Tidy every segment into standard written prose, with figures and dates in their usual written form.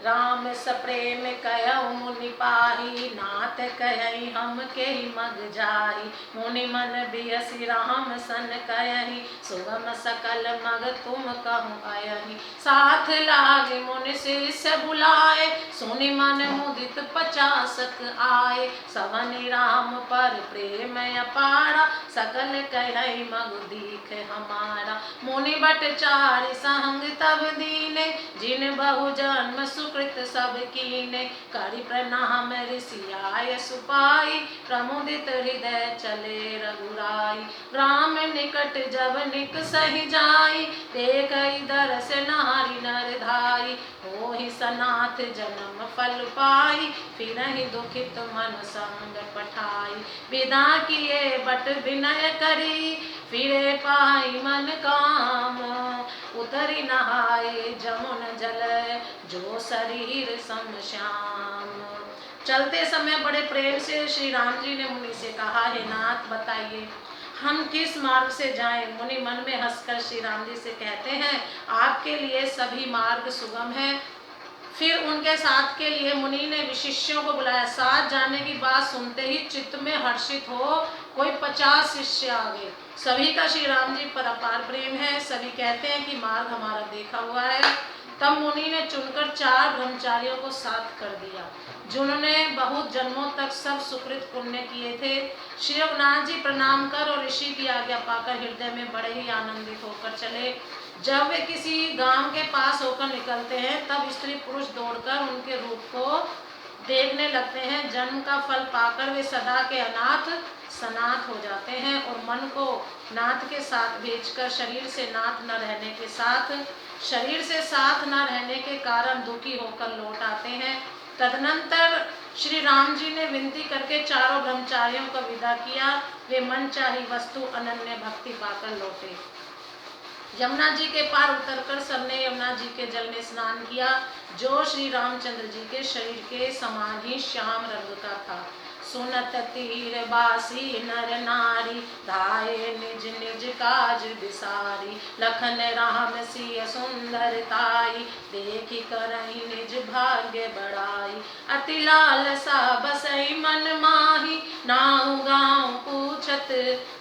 राम सप्रेम कहु मुनि पाही, नाथ कहई हम के मग जाई। मुनि मन बियसी राम सन कहई, सुगम सकल मग तुम कहूँ अयहि। साथ लागे मुनि शिष्य बुलाए, सुनि मन मुदित 50 आए। सवनि राम पर प्रेम अपारा, सकल कहई मग दीख हमारा। मुनि बट चारि संग तब दीने, जिन बहु जन्म सुकृत सब कीने। करि प्रणाम ऋषि आय सुपाई, प्रमुदित हृदय चले रघुराई। राम निकट जब निक सहि जाई, देखई दरस नारी नर धाई। होहि सनाथ जन्म फल पाई, फिरहि दुखित मन संग पठाई। विदा किए बट विनय करी, फिरे पाई मन काम। उतरि नहाए जमुन जल, जो शरीर सम श्याम। चलते समय बड़े प्रेम से श्री राम जी ने मुनि से कहा, हे नाथ बताइए हम किस मार्ग से जाएं। मुनि मन में हंसकर श्री राम जी से कहते हैं, आपके लिए सभी मार्ग सुगम है। फिर उनके साथ के लिए मुनि ने शिष्यों को बुलाया। साथ जाने की बात सुनते ही चित्त में हर्षित हो कोई 50 शिष्य आ गए। सभी का श्री राम जी पर अपार प्रेम है। सभी कहते हैं कि मार्ग हमारा देखा हुआ है। तब मुनि ने चुनकर 4 ब्रह्मचारियों को साथ कर दिया, जिन्होंने बहुत जन्मों तक सब सुकृत पुण्य किए थे। श्री रघुनाथ जी प्रणाम कर और ऋषि की आज्ञा पाकर हृदय में बड़े ही आनंदित होकर चले। जब वे किसी गांव के पास होकर निकलते हैं, तब स्त्री पुरुष दौड़कर उनके रूप को देखने लगते हैं। जन्म का फल पाकर वे सदा के अनाथ सनाथ हो जाते हैं और मन को नाथ के साथ भेजकर शरीर से नाथ न रहने के साथ, शरीर से साथ न रहने के कारण दुखी होकर लौट आते हैं। तदनंतर श्री राम जी ने विनती करके चारों ब्रह्मचारियों को विदा किया। वे मन चाही वस्तु अनन्य भक्ति पाकर लौटे। यमुना जी के पार उतरकर सबने यमुना जी के जल में स्नान किया, जो श्री रामचंद्र जी के शरीर के समान ही श्याम रंग का था। सुनत तीर बासी नर नारी, धाये निज निज काज बिसारी। लखन राम सिय सुंदरताई, देखी करही निज भाग्य बड़ाई। अति लालसा बसई मन माही, नाउ गाँव पूछत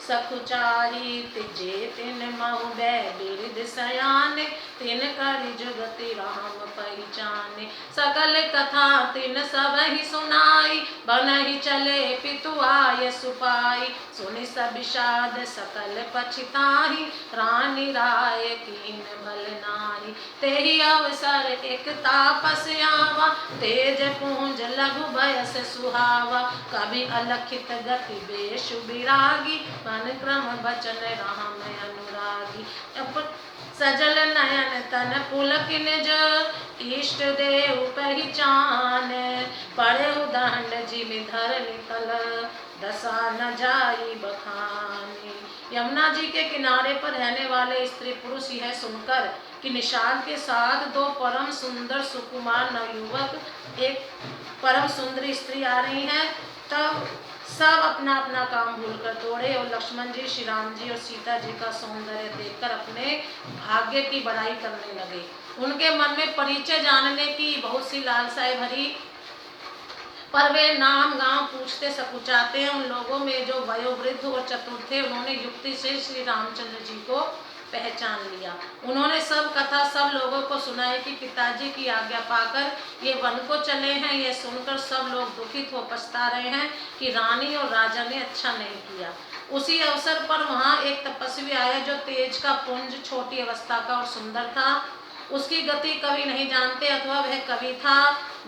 सखुचारी। तिजे तिन महु बै बिरद सयाने, तिन करि जुगति राम पहचाने। सकल कथा तिन सबहि सुनाई, बनहि चले पितु आय सुपाई। सुनि सब विषाद सकल पछिताहि, रानी राय कीन बल नारी। तेहि अवसर एक तापस आवा, तेज पुंज लघु बयस सुहावा। कवि अलखित गति बेश विरागी, मन क्रम बचन राम अनुरागी। सजल नयन तन पुलक निज, इष्ट देव पहचान। पढ़ेहु दंड जिमि धर निकल, दशा न जाई बखानी। यमुना जी के किनारे पर रहने वाले स्त्री पुरुष यह सुनकर कि निषाद के साथ 2 परम सुंदर सुकुमार नवयुवक, एक परम सुंदरी स्त्री आ रही हैं, तब सब अपना अपना काम भूलकर दौड़े और लक्ष्मण जी, श्री राम जी और सीता जी का सौंदर्य देखकर अपने भाग्य की बड़ाई करने लगे। उनके मन में परिचय जानने की बहुत सी लालसाएं भरी, पर वे नाम गांव पूछते सकुचाते हैं। उन लोगों में जो वयोवृद्ध और चतुर थे, उन्होंने युक्ति से श्री रामचंद्र जी को पहचान लिया। उन्होंने सब कथा सब लोगों को सुनाई कि पिताजी की आज्ञा पाकर ये वन को चले हैं। यह सुनकर सब लोग दुखित हो पछता रहे हैं कि रानी और राजा ने अच्छा नहीं किया। उसी अवसर पर वहाँ एक तपस्वी आया, जो तेज का पुंज, छोटी अवस्था का और सुंदर था। उसकी गति कवि नहीं जानते, अथवा वह कवि था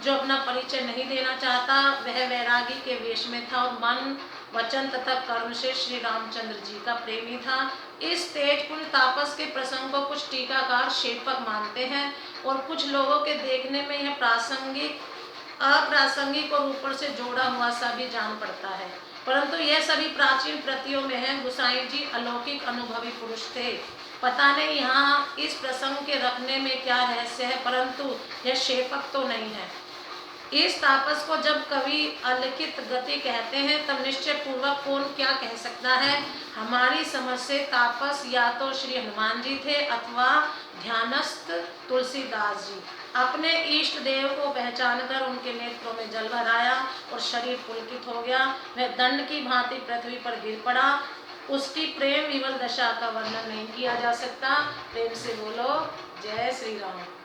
जो अपना परिचय नहीं देना चाहता। वह वैरागी के वेश में था और मन, वचन तथा कर्म से श्री रामचंद्र जी का प्रेमी था। इस तेज पुंज तापस के प्रसंग को कुछ टीकाकार शेपक मानते हैं और कुछ लोगों के देखने में यह प्रासंगिक अप्रासंगिक और ऊपर से जोड़ा हुआ सा भी जान पड़ता है, परंतु यह सभी प्राचीन प्रतियों में है। गोसाई जी अलौकिक अनुभवी पुरुष थे। पता नहीं यहाँ इस प्रसंग के रखने में क्या रहस्य है, परंतु यह शेपक तो नहीं है। इस तापस को जब कवि अलिखित गति कहते हैं, तब निश्चय पूर्वक कौन क्या कह सकता है। हमारी समझ से तापस या तो श्री हनुमान जी थे अथवा ध्यानस्थ तुलसीदास जी। अपने इष्ट देव को पहचान कर उनके नेत्रों में जल भराया और शरीर पुलकित हो गया। वह दंड की भांति पृथ्वी पर गिर पड़ा। उसकी प्रेम विवल दशा का वर्णन नहीं किया जा सकता। प्रेम से बोलो जय श्री राम।